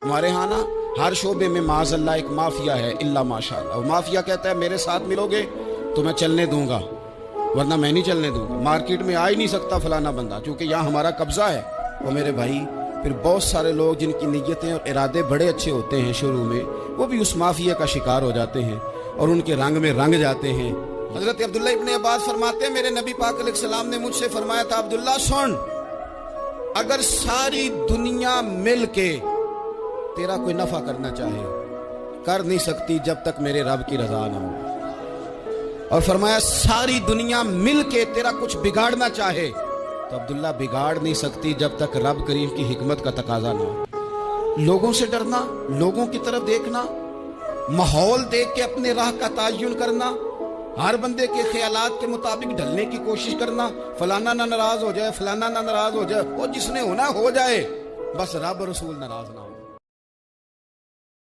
हमारे यहाँ ना हर शोबे में माज़अल्लाह एक माफिया है, इल्ला माशाअल्लाह। और माफिया कहता है मेरे साथ मिलोगे तो मैं चलने दूंगा, वरना मैं नहीं चलने दूंगा। मार्केट में आ ही नहीं सकता फलाना बंदा, क्योंकि यहाँ हमारा कब्जा है। और मेरे भाई फिर बहुत सारे लोग जिनकी नीयतें और इरादे बड़े अच्छे होते हैं शुरू में, वो भी उस माफिया का शिकार हो जाते हैं और उनके रंग में रंग जाते हैं। हजरत अब्दुल्ला इब्ने अब्बास फरमाते हैं, मेरे नबी पाक अलैहिस्सलाम ने मुझसे फरमाया था, अब्दुल्ला सुन, अगर सारी दुनिया मिल के तेरा कोई नफा करना चाहे, कर नहीं सकती जब तक मेरे रब की रजा ना हो। और फरमाया सारी दुनिया मिल के तेरा कुछ बिगाड़ना चाहे तो अब्दुल्ला बिगाड़ नहीं सकती जब तक रब करीम की हिकमत का तकाजा ना हो। लोगों से डरना, लोगों की तरफ देखना, माहौल देख के अपने राह का तायुन करना, हर बंदे के ख्यालात के मुताबिक ढलने की कोशिश करना, फलाना ना नाराज हो जाए, फलाना ना नाराज हो जाए, वो जिसने होना हो जाए, बस रब रसूल नाराज ना।